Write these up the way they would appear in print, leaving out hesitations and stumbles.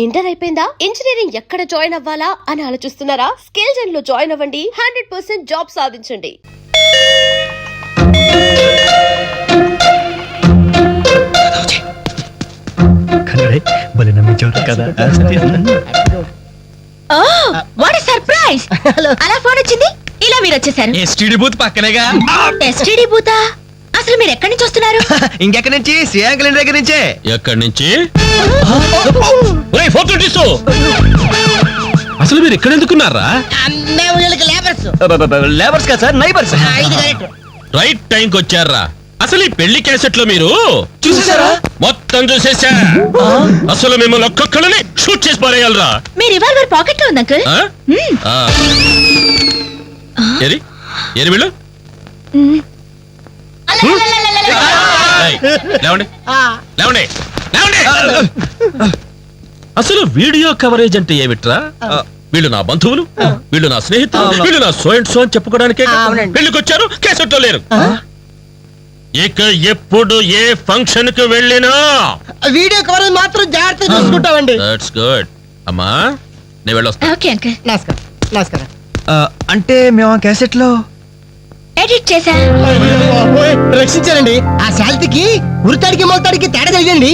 Inter అయిపోయిందా? Engineering ఎక్కడ join అవ్వాలా అని ఆలోచిస్తున్నారా? స్కిల్ జెన్ లో జాయిన్ అవ్వండి. 100% జాబ్ సాధించండి. What surprise! అలా ఫోన్ వచ్చింది, ఇలా మీరు వచ్చేసారు. ఎస్టీడీ బూత్ పక్కనేగా. ఎస్టీడీ బూతా? అసలు మీరు ఎక్కడి నుంచి వస్తున్నారు? ఇంకెక్కడి నుంచి? శ్రీయాంకుల దగ్గర నుంచే. ఎక్కడి నుంచి? అసలు మీరు ఎక్కడ ఎందుకున్నారా? లేబర్స్ కదా సార్, నైబర్స్. రైట్ టైం కి వచ్చారా? అసలు ఈ పెళ్లి క్యాసెట్ లో మీరు చూసేసారా? మొత్తం చూసేసా. అసలు మిమ్మల్ని ఒక్కొక్కళ్ళని షూట్ చేసి పారేయాలరా. మీ రివాల్వర్ పాకెట్ లో ఉంది అంకుల్. ఏరి ఏరి వీళ్ళు లేవండి లేవండి లేవండి. అసలు వీడియో కవరేజ్ అంటే ఏమిట్రా? వీళ్ళు నా బంధువులు, వీళ్ళు నా స్నేహితులు, వీళ్ళు నా సో అండ్ సో అని చెప్పుకోవడానికే పెళ్లికి వచ్చారు, కేసెట్లో లేరు. ఇక ఎప్పుడు ఏ ఫంక్షన్ కి వెళ్ళినా వీడియో కవరేజ్ మాత్రం జాగ్రత్తగా చూసుకుంటామండి. That's good. అమ్మా నేను వెళ్ళొస్తా. Okay uncle. నమస్కారం. నమస్కారం. అంటే మేము ఆ క్యాసెట్ లో ఎడిట్ చేశా. రక్షించారండి. ఆ శాలిటీకి ఉరితాడికి మొలతాడికి తేడా తెలియండి.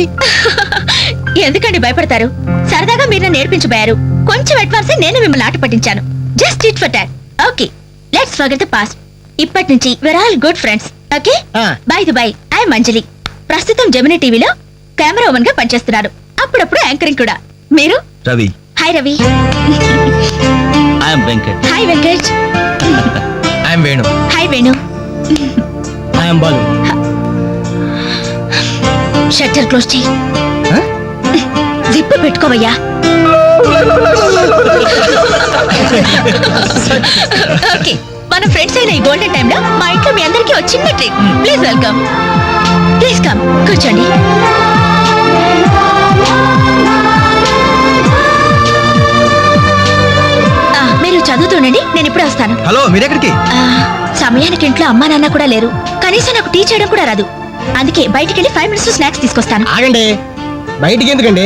ఎందుకండి భయపడతారు? సరదాగా మీరు నన్ను నేర్పించబోయారు. కొంచెం అడ్వాన్స్ నేను మిమ్మల్ని ఆట పట్టించాను. Just it for talk. Okay, let's forget the past. ఇప్పటి నుంచి we're all good friends. Okay? By the by, I Anjali. ప్రస్తుతం జెమినీ టీవీలో కెమెరా ఉమెన్ గా పనిచేస్తున్నాను. అప్పుడప్పుడు యాంకరింగ్ కూడా. మీరు? Ravi. Hi Ravi. I'm Venkat. Hi Venkat. I'm Venu. Hi Venu. I'm Balu. Shutter close చేయి. జిప్ పెట్టుకోవయ్యా. ఓకే, మన ఫ్రెండ్స్ అయిన ఈ గోల్డెన్ టైమ్ లో మా ఇంట్లో మీ అందరికీ ఒక చిన్న treat. Please welcome. Please come, కూర్చోండి. మీరు చదువుతుండండి, నేను ఇప్పుడే వస్తాను. హలో, మీరెక్కడికి? సమయానికి ఇంట్లో అమ్మా నాన్న కూడా లేరు. కనీసం నాకు టీ చేయడం కూడా రాదు. అందుకే బయటికి వెళ్ళి 5 minutes స్నాక్స్ తీసుకొస్తాను. ఆగండి, బయటికి ఎందుకండి?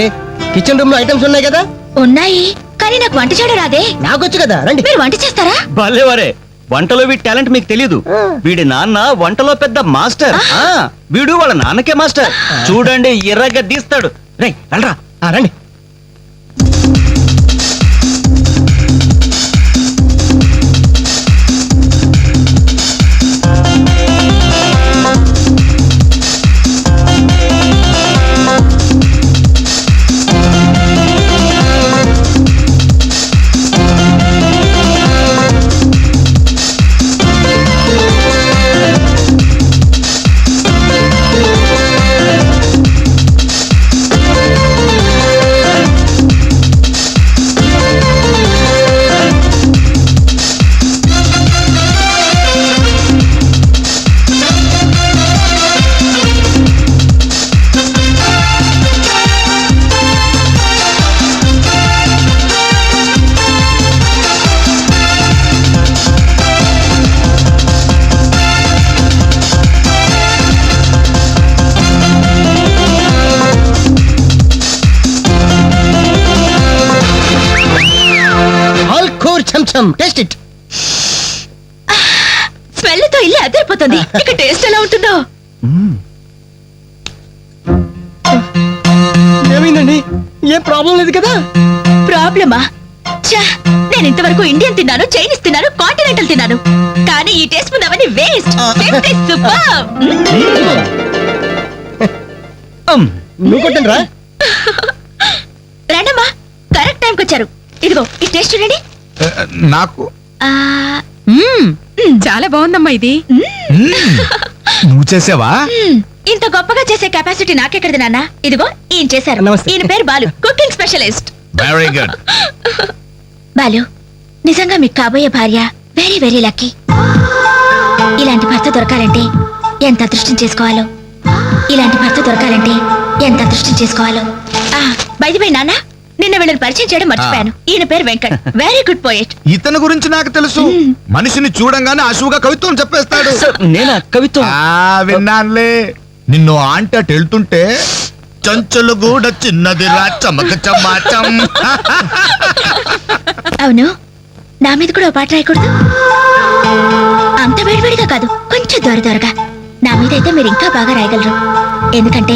కిచెన్ రూమ్ లో ఐటమ్స్ ఉన్నాయి కదా. ఉన్నాయి, కానీ నాకు వంట చేయడం రాదే. నాకొచ్చు కదా, రండి. మీరు వంట చేస్తారా? భలేవరే, వంటలో వీడి టాలెంట్ మీకు తెలీదు. వీడి నాన్న వంటలో పెద్ద మాస్టర్. వీడు వాళ్ళ నాన్నకే మాస్టర్. చూడండి, ఎర్రగా తీస్తాడు. రే వెళ్ళరా. రండి. Taste it. స్మెల్ తో ఇల్లు అదిరిపోతుంది. ఇక టేస్ట్ ఎలా ఉంటుందో. ఏమైందండి? ఏ ప్రాబ్లం లేదు కదా? ప్రాబ్లమా? నేను ఇంతవరకు ఇండియన్ తిన్నాను, చైనీస్ తిన్నాను, కాంటినెంటల్ తిన్నాను, కానీ ఈ టేస్ట్ ముందు అవన్నీ వేస్ట్. నువ్వు కొట్టండి రా. రండమ్మా, కరెక్ట్ టైంకి వచ్చారు. ఇదిగో ఈ టేస్ట్ చూడండి. నాకు చాలా బాగుందమ్మా ఇది. నువ్వు చేసావా? ఇంత గొప్పగా చేసే కెపాసిటీ నాకెక్కడిది నాన్న. ఇదిగో ఈయన చేశారు. నమస్తే. ఈయన పేరు Balu, cooking specialist. Very good. Balu, నిజంగా మీకు కాబోయే భార్య వెరీ వెరీ లక్కీ. ఇలాంటి భర్త దొరకాలంటే ఎంత అదృష్టం చేసుకోవాలో. ఇలాంటి భర్త దొరకాలంటే ఎంత అదృష్టం చేసుకోవాలో. బై ది బై నాన్న, నిన్న వీళ్ళని పరిచయం చేయడం మర్చిపోయాను. ఈయన పేరు వెంకట్, వెరీ గుడ్ పోయెట్. ఇతని గురించి నాకు తెలుసు. మనిషిని చూడంగానే అశువుగా కవిత్వం చెప్పేస్తాడు. నేనా కవిత్వం? విన్నానులే. నిన్ను ఆంటీ అటు వెళ్తుంటే చంచులు కూడా చిన్నది రా చమక చమాచం. అవును, నా మీద కూడా ఓ పాట రాయకూడదు? అంత వేడివేడిగా కాదు, కొంచెం దొరగా. నా మీద అయితే మీరు ఇంకా బాగా రాయగలరు. ఎందుకంటే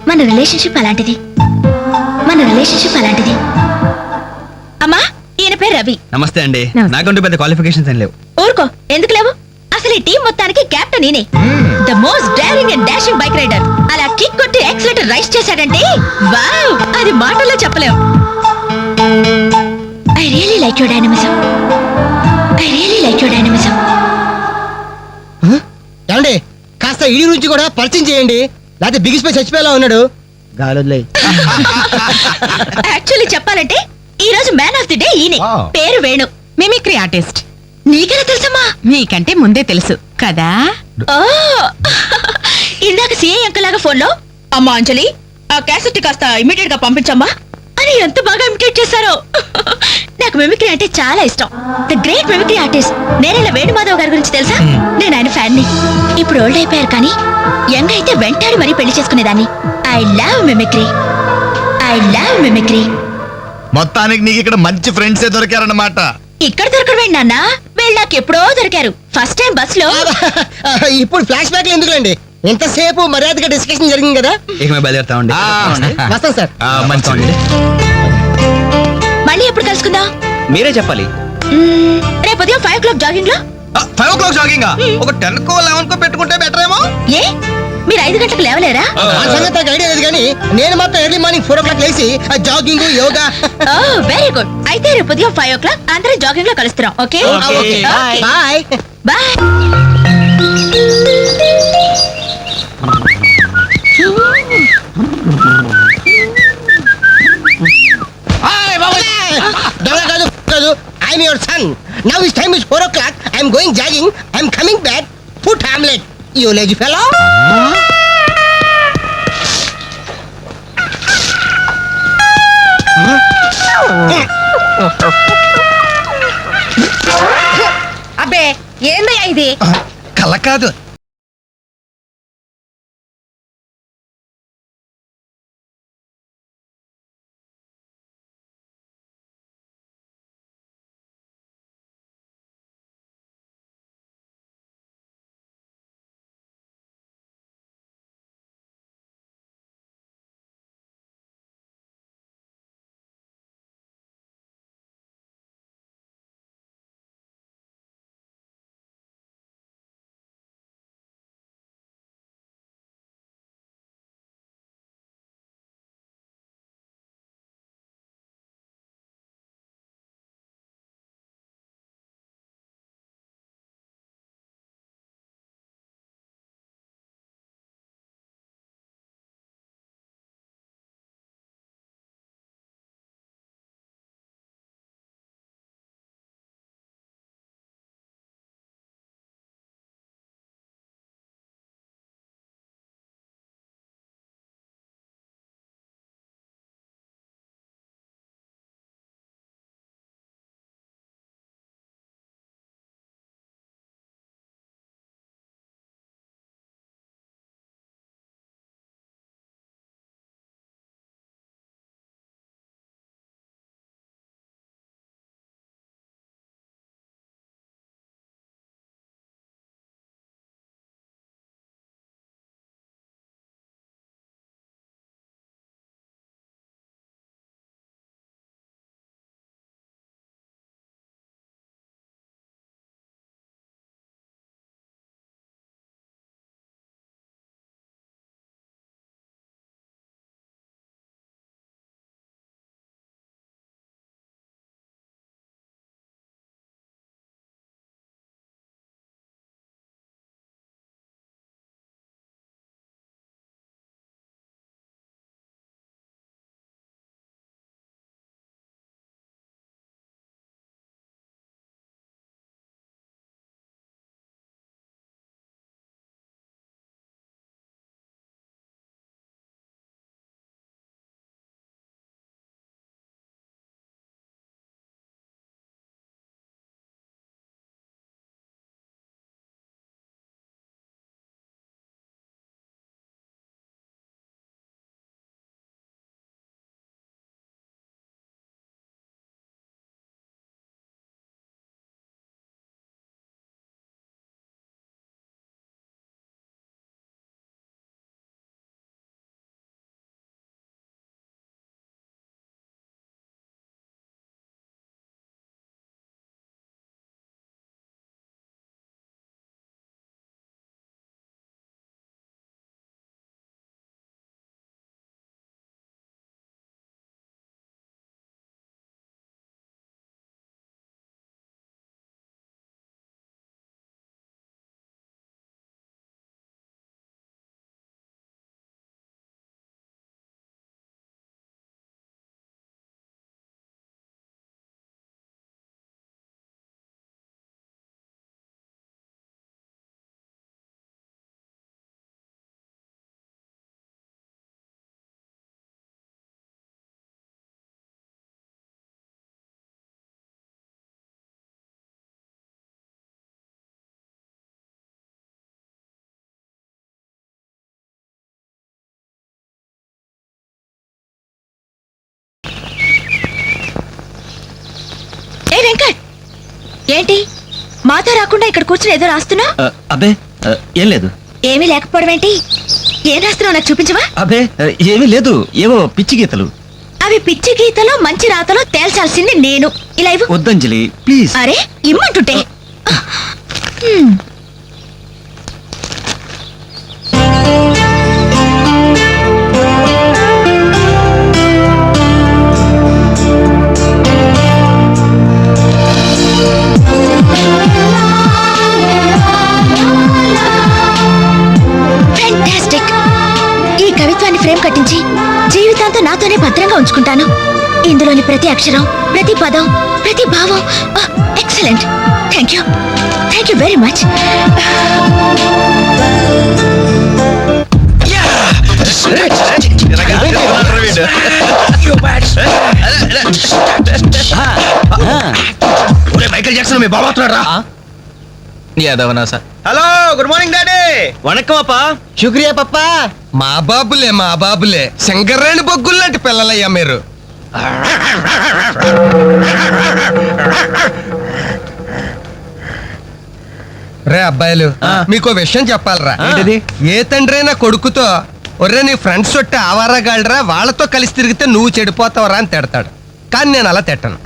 మన రిలేషన్షిప్ అలాంటిది. అమ్మా, ఈయన పేరు రవి. నమస్తే అండి. నమస్తే. నాకంటూ పెద్ద క్వాలిఫికేషన్స్ ఏం లేవు. ఊరుకో, ఎందుకు లేవు? అసలు ఈ టీం మొత్తానికి కెప్టెన్ నేనే. The most daring and dashing bike rider. అలా కిక్ కొట్టి యాక్సిలేటర్ రైస్ చేశాడంటే వావ్, అది మాటల్లో చెప్పలేం. I really like your dynamism. ఏమండి కాస్త ఇడి నుంచి కూడా పరిచయం చేయండి, లేకపోతే బిగిసిపోయి చచ్చిపోయేలా ఉన్నాడు. గాలి యాక్చువల్లీ చెప్పాలంటే ఈ రోజు మ్యాన్ ఆఫ్ ది డే ఈయనే. Wow. పేరు వేణు. Mimicry artist. నీకెలా తెలుసమ్మా? మీకంటే ముందే తెలుసు కదా. ఓ, ఇందాక సిఐ అంకలాగా ఫోన్ లో అమ్మా అంజలి, ఆ క్యాసెట్ కాస్త ఇమీడియట్ గా పంపించమ్మా అని ఎంత బాగా ఇమిటేట్ చేశారో. నాకు మిమిక్రీ అంటే చాలా ఇష్టం. The great mimicry artist Nerella Venumadhav గారి గురించి తెలుసా? నేను ఆయన ఫ్యాన్ ని. ఇప్పుడు ఓల్డ్ అయిపోయారు కానీ యంగ్ అయితే వెంటాడి మరీ పెళ్లి చేసుకునేదాన్ని. I love mimicry. మొత్తానికి నీకు ఇక్కడ మంచి ఫ్రెండ్సే దొరికారన్నమాట. ఇక్కడ దొరకడమేంటి నాన్న, వీళ్ళు నాకు ఎప్పుడో దొరికారు. ఫస్ట్ టైం బస్ లో. ఇప్పుడు ఫ్లాష్ బ్యాక్ ఎందుకులేండి, ఎంతసేపు మర్యాదగా డిస్కషన్ జరిగింది కదా. ఇక మేము బయలుదేరుతామండి. వస్తాం సార్. మంచి మళ్ళీ ఎప్పుడు కలుసుకుందాం? మీరే చెప్పాలి. రేపు ఉదయం 5 o'clock జాగింగ్ లో. 5 o'clock జాగింగ్ ఒక 10 కో 11 కో పెట్టుకుంటే బెటర్ ఏమో. ఏ, మీరు 5 గంటలకు లేవలేరా? ఆ సంగతి నాకు ఐడియా లేదు కానీ నేను మాత్రం ఎర్లీ మార్నింగ్ 4 o'clock లేచి jogging yoga. Oh very good. అయితే రేపు ఉదయం 5 o'clock అందరం జాగింగ్ లో కలుస్తున్నాం. Okay Okay. బాయ్. బాయ్. కాదు కాదు, I'm your son. Now is time is 4 o'clock. I'm going jogging. I'm coming back. Put omelette you lazy fellow. అబ్బే, ఏందయ్యా ఇది? కల కాదు ఏంటి మాతో రాకుండా ఇక్కడ కూర్చుని ఏదో రాస్తున్నా? అబ్బే ఏం లేదు. ఏమీ లేకపోవడం ఏంటి? ఏం రాస్తున్నావు నాకు చూపించవా? అబ్బే ఏమీ లేదు, ఏవో పిచ్చి గీతలు. అవి పిచ్చి గీతలో మంచి రాతలో తేల్చాల్సింది నేను. ఇలా ఇవ్వు. వద్దంజలి ప్లీజ్. అరే ఇమ్మంటుంటే. హ్మ్. Fantastic. ఈ కవిత్వాన్ని ఫ్రేమ్ కట్టించి జీవితాంతం నాతోనే భద్రంగా ఉంచుకుంటాను. ఇందులోని ప్రతి అక్షరం, ప్రతి పదం, ప్రతి భావం excellent. Thank you very much. Michael Jackson మీ బాబా వస్తున్నాడు రా. Hello good morning daddy. వణకం అప్పా. శుక్రియా పప్పా. మా బాబులే శంకర్రాణి బొగ్గులు లాంటి పిల్లలయ్యా మీరు. రే అబ్బాయిలు, మీకు విషయం చెప్పాలరా. ఏంటిది? ఏ తండ్రైనా కొడుకుతో ఒర్రే నీ ఫ్రెండ్స్ చుట్టూ ఆవారాగాళ్ళరా, వాళ్ళతో కలిసి తిరిగితే నువ్వు చెడిపోతావరా అని తిడతాడు. కానీ నేను అలా తిట్టను.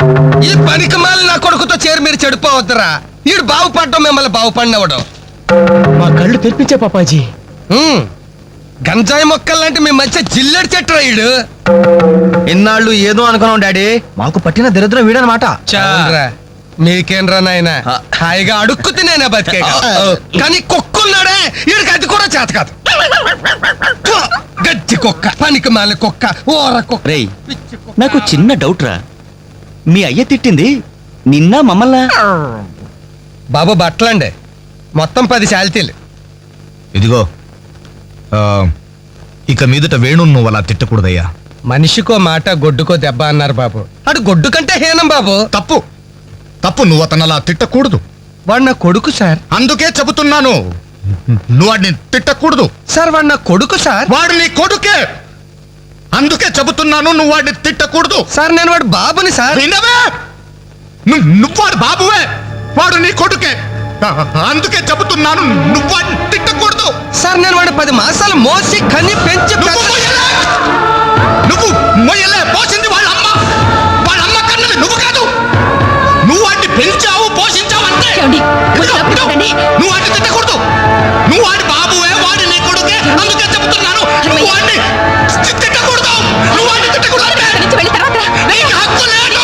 ఈ పనికి మాలి నా కొడుకుతో చేరి మీరు చెడిపోవద్దురా. వీడు బాగుపడ్డం మిమ్మల్ని బాగుపడినవడం. మా కళ్ళు తెరిపించే పాపాజీ. గంజాయి మొక్కల్లాంటి మీ మధ్య జిల్లెడు చెట్టు ఈడు. ఇన్నాళ్ళు ఏదో అనుకున్నాం డాడీ, మాకు పట్టిన దరిద్రం వీడనమాట. అవునురా. మీకేంరా నాయన హాయిగా అడుక్కు తినేనా బతికే. కానీ కుక్కున్నాడే వీడికి అది కూడా చేత కాదు. గజ్జి కుక్క, పనికి మాలి కుక్క, ఓర కుక్క. రేయ్ నాకు చిన్న డౌట్ రా, మీ అయ్య తిట్టింది నిన్న మమ్మల్ని? బాబు బట్టలండి మొత్తం 10 శాలితీలు. ఇదిగో ఇక మీదట వేణు నువ్వు అలా తిట్టకూడదయ్యా. మనిషికో మాట గొడ్డుకో దెబ్బ అన్నారు బాబు. అటు గొడ్డు కంటే హీనం బాబు. తప్పు తప్పు, నువ్వు అతను అలా తిట్టకూడదు. వాడు నా కొడుకు సార్. అందుకే చెబుతున్నాను, నువ్వు వాడిని తిట్టకూడదు. సార్ వాడు నా కొడుకు సార్. వాడు నీ కొడుకే, అందుకే చెబుతున్నాను నువ్వు వాడిని తిట్టకూడదు. సార్ నేను వాడు బాబుని సార్. వినవే? నువ్వు వాడు బాబువే, వాడు నీ కొడుకే. అందుకే చెబుతున్నాను నువ్వు వాడిని తిట్టకూడదు. సార్ నేను వాడు 10 మాసాలు మోసి కని పెంచి నువ్వు మొయ్యలే, పోసింది వాళ్ళ అమ్మ. వాళ్ళ అమ్మ కన్నది నువ్వు కాదు. నువ్వు వాడిని పెంచావు, పోషించావు అంతే. నువ్వు వాడిని తిట్టకూడదు. నువ్వు వాడి బాబువే, వాడి నీ కొడుకే. అందుకే చెబుతున్నాను నువ్వు వాడిని తిట్టకూడదు. నువ్వు వాడిని తిట్టకూడదు. నీకు హక్కు లేదు.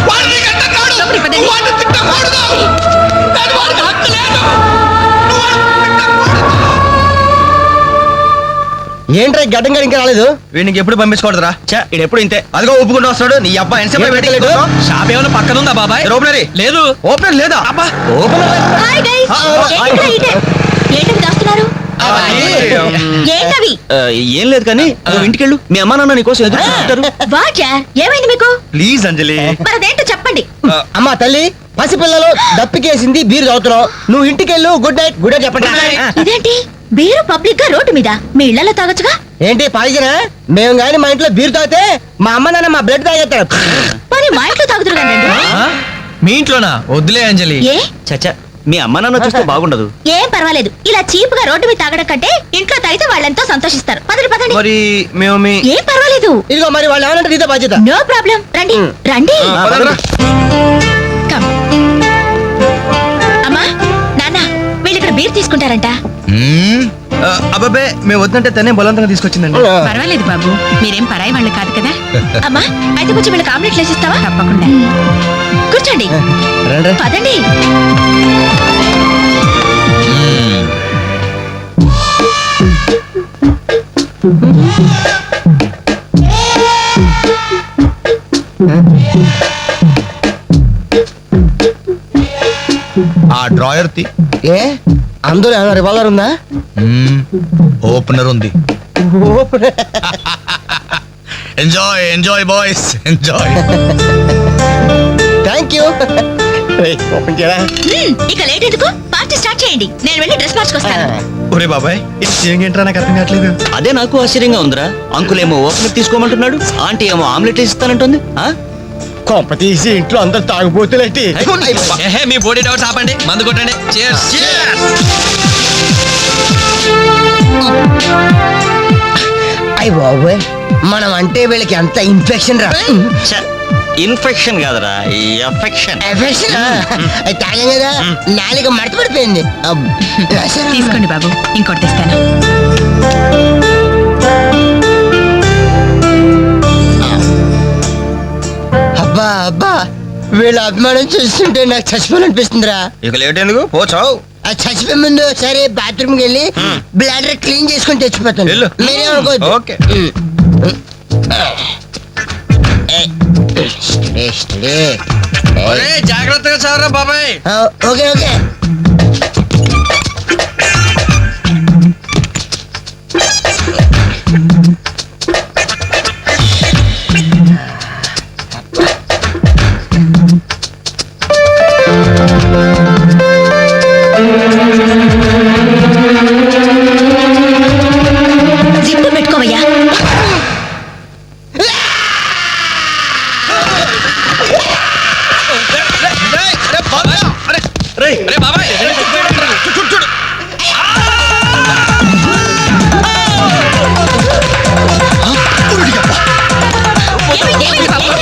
వాడు నీకు అంటున్నాడు. నువ్వు వాడిని తిట్టకూడదు. కానీ వాడికి హక్కు లేదు. నువ్వు వాడిని తిట్టకూడదు. ఏంట్రా గడ్డం గడి ఇంకా రాలేదు? వీడికి ఎప్పుడు పంపించకూడదురా. ఇడు ఎప్పుడు ఇంతే. అదిగో ఒప్పుకుంటూ వస్తాడు. నీ అబ్బాయి షాప్ ఏమైనా పక్కన ఉందా బాబాయ్? ఓపెనరీ లేదు. ఓపెనర్ లేదా? అబ్బా ఓపెనర్. Hi guys. ఏంటవి దాస్తున్నారు? ఏంటవి? ఏం లేదు కానీ నువ్వు ఇంటికెళ్ళు, మీ అమ్మా నాన్న నీకోసం ఎదురు చూస్తుంటారు. వాట్యా ఏమైంది మీకు? ప్లీజ్ అంజలి. మరి అదేంటో చెప్పండి. అమ్మా తల్లి, పసిపిల్లలు దప్పికేసింది, బీరు తాగుతున్నావు. నువ్వు ఇంటికెళ్ళు. Good night. గుడ్ నైట్ చెప్పండి. ఇదేంటి బీరు పబ్లిక్ గా రోడ్డు మీద? మీ ఇళ్లలో తాగొచ్చుగా. ఏంటి పాయిజనా? మేము గాని మా ఇంట్లో బీరు తాగితే మా అమ్మ నాన్న మా బ్లడ్ తాగేస్తారు. మరి మా ఇంట్లో తాగుతురు కానీ మీ ఇంట్లోనా? వద్దులే అంజలి. ఏ చచ్చా, మీ అమ్మ నాన్న చూస్తే బాగుండదు. ఏం పర్వాలేదు. ఇలా చీప్ గా రోడ్డు మీద తాగడం కంటే ఇంట్లో తాగితే వాళ్ళెంతో సంతోషిస్తారు. పదండి పదండి. మరి మేము ఏం పర్వాలేదు. ఇదిగో మరి వాళ్ళు ఏమనంటే నీతో బాధ్యత. No problem. రండి రండి. Come. అమ్మా నాన్న వీళ్ళు ఇక్కడ బీర్ తీసుకుంటారంట. అబ్బాబే మేము వద్దంటే తనే బలవంతంగా తీసుకొచ్చిందండి. పర్వాలేదు బాబు, మీరేం పరాయి వాళ్ళు కాదు కదా. అమ్మా అయితే కొంచెం వీళ్ళకి ఆమ్లెట్లు వేసిస్తావా? తప్పకుండా. కూర్చోండి. రండి. పదండి. ఆ డ్రాయర్ తి ఏ అందులో ఏమైనా రివాల్వర్ ఉందా? ఓపెనర్ ఉంది. Enjoy enjoy boys enjoy. Thank you. Open చేయరా. ఇక లేట్ ఎందుకు? పార్టీ స్టార్ట్ చేయండి. నేను వెళ్ళి డ్రెస్ మార్చుకొస్తాను. ఒరే బాబాయ్, ఏంట్రా నాకు అర్థం కావట్లేదు. అదే నాకు ఆశ్చర్యంగా ఉందిరా. అంకుల్ ఏమో ఓపెనర్ తీసుకోమంటున్నాడు, ఆంటీ ఏమో ఆమ్లెట్ ఇస్తానంటుంది. కొంప తీసి ఇంట్లో అందరు తాగుబోతులేంటి మీ బాడీ డౌట్స్ ఆపండి, మందు కొట్టండి. అయ్యి బాబోయ్, మనం అంటే వీళ్ళకి ఎంత ఇన్ఫెక్షన్ రా. ఇన్ఫెక్షన్ కాదురా, ఎఫెక్షన్. ఎఫెక్షన్ తాగాం కదా, నాలుగు మడత పడిపోయింది. తీసుకోండి బాబు, ఇంకోటి తెస్తాను. అబ్బా అబ్బా, వీళ్ళ అభిమానం చూస్తుంటే నాకు చచ్చిపోవాలనిపిస్తుందిరా. ఇక లేట్ ఎందుకు పోచావు. ఆ చచ్చిపోయే ముందు సరే బాత్రూమ్కి వెళ్ళి బ్లాడర్ క్లీన్ చేసుకుని తెచ్చిపోతాను. వెళ్ళు. మీరేమనుకోవద్దు. ఓకే. జాగ్రత్తగా చదవరా బాబాయ్. Okay okay. జిప్పు పెట్టుకోవయ్యా. బాబాయ్ చూడు. ఏమైంది బాబు?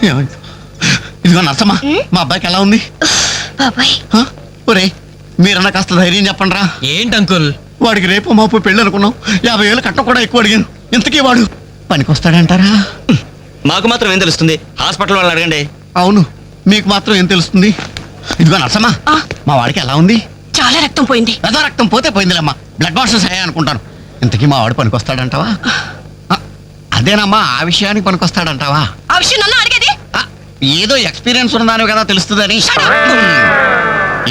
ఏమైంది? ఇదిగో నర్సమ్మా, మా అబ్బాయికి ఎలా ఉంది? బాబాయ్, ఒరే మీరన్నా కాస్త ధైర్యం చెప్పండి రా. ఏంటి అంకుల్? వాడికి రేపు మాపు పెళ్ళి అనుకున్నాం, 50,000 కట్ట కూడా ఎక్కువ అడిగాను. ఇంతకీ వాడు పనికొస్తాడంటారా? మాకు మాత్రం ఏం తెలుస్తుంది, హాస్పిటల్ వాళ్ళు అడగండి. అవును, మీకు మాత్రం ఏం తెలుస్తుంది? ఇదిగో నర్సమ్మా, మా వాడికి ఎలా ఉంది? చాలా రక్తం పోయింది. పెద్ద రక్తం పోతే పోయిందిలేమ్మా, బ్లడ్ బాషెస్ అయ్యాయి అనుకుంటాను. ఇంతకీ మా వాడు పనికొస్తాడంటావా? అదేనమ్మా, ఆ విషయానికి పనికొస్తాడంటావా? ఆ విషయం నన్ను అడిగేది. ఏదో ఎక్స్పీరియన్స్ ఉన్నదాని కదా తెలుస్తుందని.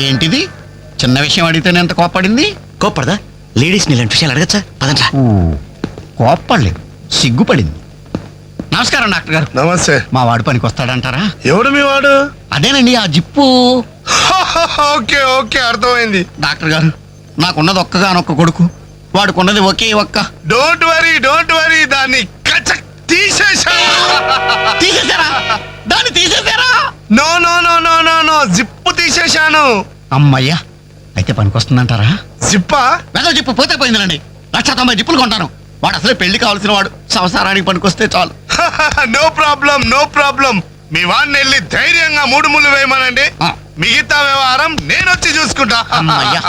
ఏంటిది, చిన్న విషయం అడిగితేనే ఎంత కోప్పడింది? కోప్పడదా? లేడీస్ ఇలాంటి విషయాలు అడగచ్చా? పదంట్రా. కోప్పడలేదు, సిగ్గుపడింది. నమస్కారం డాక్టర్ గారు. నమస్తే. మా వాడు పనికి వస్తాడంటారా? ఎవడు మీ వాడు? అదేనండి ఆ జిప్పు. ఓకే ఓకే, అర్థమైంది. డాక్టర్ గారు, నాకున్నది ఒక్కగానొక్క కొడుకు, వాడుకున్నది ఒకే ఒక్క. డోంట్ వరీ, దాన్ని కచక్ తీసేశాను. తీసేశారా? దాన్ని తీసేశారా? No no no no no no, zip తీసేశాను. అమ్మయ్యా, అయితే పనికి వస్తుందంటారా? జిప్పా? వెదవ జిప్పు పోతే పోయిందిలండి. 190 జిప్పులు కొంటాను. వాడు అసలే పెళ్లి కావాల్సిన వాడు, సంసారానికి పనికొస్తే చాలు. No problem. మీ వాడిని వెళ్ళి ధైర్యంగా 3 ముళ్ళు వేయమనండి. మిగతా వ్యవహారం నేను వచ్చి చూసుకుంటా. అమ్మయ్యా,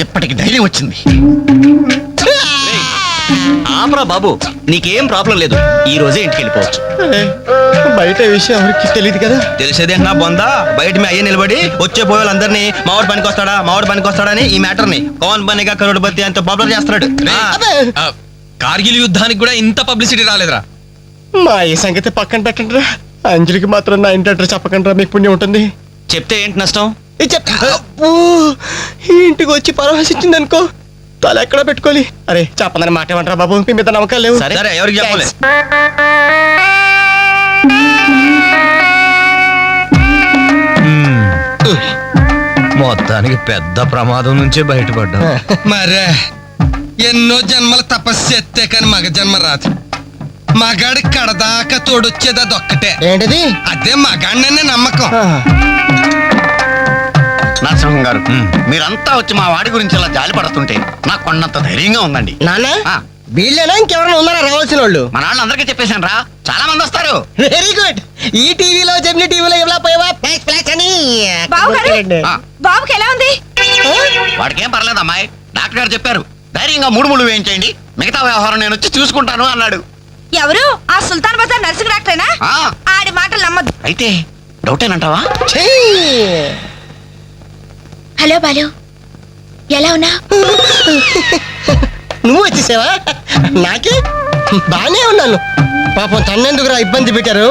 ఇప్పటికి ధైర్యం వచ్చింది. ఆపరా బాబు, నీకేం ప్రాబ్లం లేదు, ఈ రోజే ఇంటికి వెళ్ళిపోవచ్చు. బయట విషయం ఎవరికి తెలియదు కదా. తెలిసేదేంటా బొందా, బయట మీ అయ్యే నిలబడి వచ్చే పోయేవాళ్ళందరినీ మావాడు పనికి వస్తాడని ఈ మ్యాటర్ ని కౌన్ బనేగా కరోడ్పతి అంత పాపులర్ చేస్తున్నాడు. కార్గిల్ యుద్ధానికి కూడా ఇంత పబ్లిసిటీ రాలేదురా. మా ఈ సంగతి పక్కన పెట్టండి రా. అంజలికి మాత్రం నా ఇంటి అడ్రస్ చెప్పకండి రా, మీకు పుణ్యం ఉంటుంది. చెప్తే ఏంటి నష్టం? ఇంటికి వచ్చి పరామర్శించింది అనుకో, తల ఎక్కడ పెట్టుకోవాలి. అరే చెప్పదని మాట ఏమంటారా బాబు, మీ మీద నమ్మకాలు లేవు. సరే ఎవరికి చెప్పలే. మొత్తానికి పెద్ద ప్రమాదం నుంచే బయటపడ్డా. మరే ఎన్నో జన్మల తపస్సు ఎత్తే కానీ మగ జన్మ రాదు. మగాడి కడదాకా తోడొచ్చేది అదొక్కటే. ఏంటిది? అదే మగాడిననే నమ్మకం. నరసింహం గారు, మీరంతా వచ్చి మా వాడి గురించి ఇలా జాలి పడుతుంటే నాకు కొన్నంత ధైర్యంగా ఉందండి. నాన్న, ఆ, వీళ్ళేనా ఇంకెవరైనా ఉన్నారా రావాల్సిన వాళ్ళు? మన వాళ్ళందరికీ చెప్పేశాను రా, చాలా మంది వస్తారు. Very good. ఈ టీవీలో జెమిని టీవీలో ఎవలా పోయావా ఫ్లాష్ అని. ఆ, బాబుకి ఎలా ఉంది? వాడికి ఏం పర్లేదు అమ్మాయి, డాక్టర్ గారు చెప్పారు ధైర్యంగా 3 ముళ్ళు వేయించేయండి, మిగతా వ్యవహారం నేను వచ్చి చూసుకుంటాను అన్నాడు. ఎవరు? ఆ సుల్తాన్ బజార్ నర్సింగ్ డాక్టరేనా? ఆ, ఆడి మాటలు నమ్మద్దు. అయితే డౌటేనంటావా? హలో బాలు, ఎలా ఉన్నా? నువ్వు వచ్చేసావా? నాకే బానే ఉన్నాను. పాపం తన్నెందుకురా ఇబ్బంది పెట్టారు?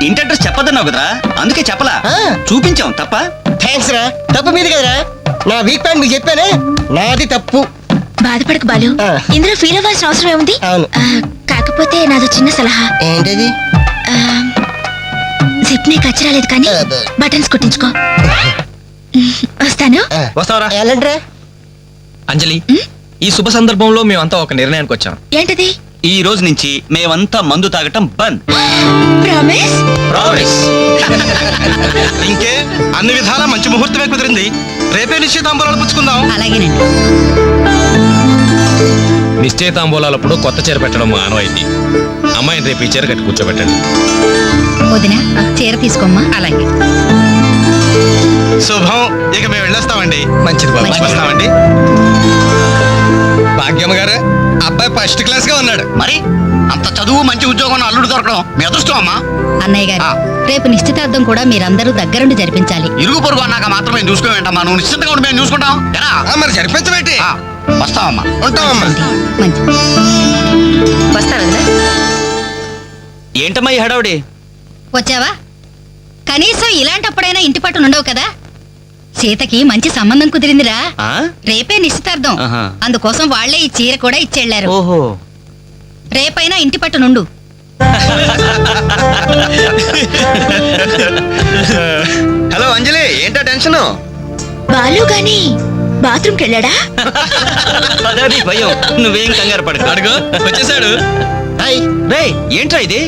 ఇంటి అడ్రస్ చెప్పదన్నావు కదరా, అందుకే చెప్పలా. ఆ. చూపించాం తప్ప. థ్యాంక్స్ రా. తప్పు మీది కదరా, నా వీక్ పాయింట్ మీకు చెప్పానే, నాది తప్పు. బాధపడకు బాలు, ఆ. ఇందులో ఫీల్ అవ్వాల్సిన అవసరం ఏముంది? అవును. కాకపోతే నాదో చిన్న సలహా. ఏంటది? జిప్ నీ కచ్చరాలేదు కానీ బటన్స్ కుట్టించుకో. వస్తాను. వస్తావరా ఎలాంటిరా? అంజలి, ఈ శుభ సందర్భంలో మేమంతా ఒక నిర్ణయానికి వచ్చాం. ఏంటది? ఈ రోజు నుంచి మేమంతా మందు తాగటం బంద్. ప్రామిస్? ప్రామిస్. ఇంకే అన్ని విధాలా మంచి ముహూర్తమే కుదిరింది. రేపే నిశ్చితాంబూలాలు పుచ్చుకుందాం. అలాగేనండి. నిశ్చయితాంబూలాలప్పుడు కొత్త చీర పెట్టడం ఆనవాయితీ. అమ్మాయిని రేపు ఈ చీర కట్టి కూర్చోబెట్టండి. వదినా చీర తీసుకోమ్మా. అలాగే. శుభం. ఇక మేము వెళ్ళొస్తామండి. మంచిది బాబు. మంచిది. వస్తామండి. భాగ్యమ్మ గారు, అబ్బాయి ఫస్ట్ క్లాస్ గా ఉన్నాడు. మరి అంత చదువు మంచి ఉద్యోగం అల్లుడు దొరకడం మీ అదృష్టం అమ్మా. అన్నయ్య గారు, రేపు నిశ్చితార్థం కూడా మీరందరూ దగ్గరుండి జరిపించాలి. ఇరుగు పొరుగు అన్నాక మాత్రమే చూసుకోవేంటమ్మా. నువ్వు నిశ్చితంగా ఉండి మేము చూసుకుంటాం. ఎలా? మరి జరిపించబెట్టి వస్తావమ్మా. ఉంటామమ్మా. మంచి వస్తాను వదినా. ఏంటమ్మా ఈ హడావుడి? వచ్చావా? కనీసం ఇలాంటప్పుడైనా ఇంటి పట్టు ఉండవు కదా. సీతకి మంచి సంబంధం కుదిరిందిరా. ఆ? రేపే నిశ్చితార్థం. ఆహా. అందుకోసం వాళ్లే ఈ చీర కూడా ఇచ్చెళ్లారు. ఓహో. రేపైనా ఇంటి పట్టు నుండు. హలో అంజలి, ఏంటో టెన్షన్? బాలు గాని బాత్రూమ్కి వెళ్ళాడా? అదే భయం. నువ్వేం కంగారు పడకు. అడుగు వచ్చేసాడు. హాయ్. రేయ్, ఏంట్రా ఇది?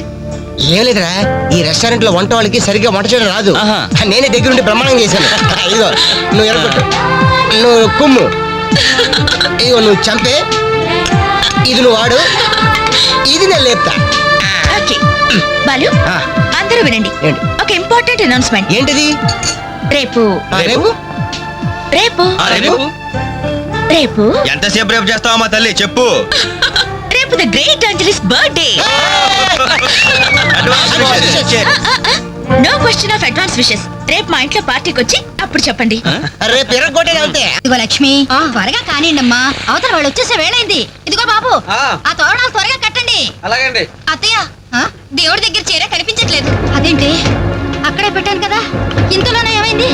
ఏం లేదురా, ఈ రెస్టారెంట్ లో వంట వాళ్ళకి సరిగ్గా వంట చేయడం రాదు. ఆహా. నేనే దగ్గరుండి ప్రమాణం చేశాను. ఇదిగో నువ్వు ఎరగొట్టు, నువ్వు కుమ్ము, ఇదిగో నువ్వు చంపే, ఇది నువ్వు వాడు, ఇది నేను లేపుతా. ఓకే. బాలు, ఆ. అందరూ వినండి. ఏంటి? ఒక ఇంపార్టెంట్ అనౌన్స్మెంట్. ఏంటిది? రేపు రేపు రేపు రేపు రేపు ఎంతసేపు రేపు చేస్తావా మా తల్లి? చెప్పు. రేపు the great Anjali's birthday. No question of advance wishes. రేపు మా ఇంట్లో పార్టీకి వచ్చి అప్పుడు చెప్పండి. రేపు ఎరగొట్టేది అంతే. ఇదిగో లక్ష్మి, త్వరగా కానివ్వండమ్మా, అవతల వాళ్ళు వచ్చేసే వేళైంది. ఇదిగో బాబు, ఆ తోరణాలు త్వరగా కట్టండి. అలాగండి. అత్తయ్య, దేవుడి దగ్గర చీర కనిపించట్లేదు. అదేంటి? అక్కడే పెట్టాను కదా, ఇంతలోనే ఏమైంది?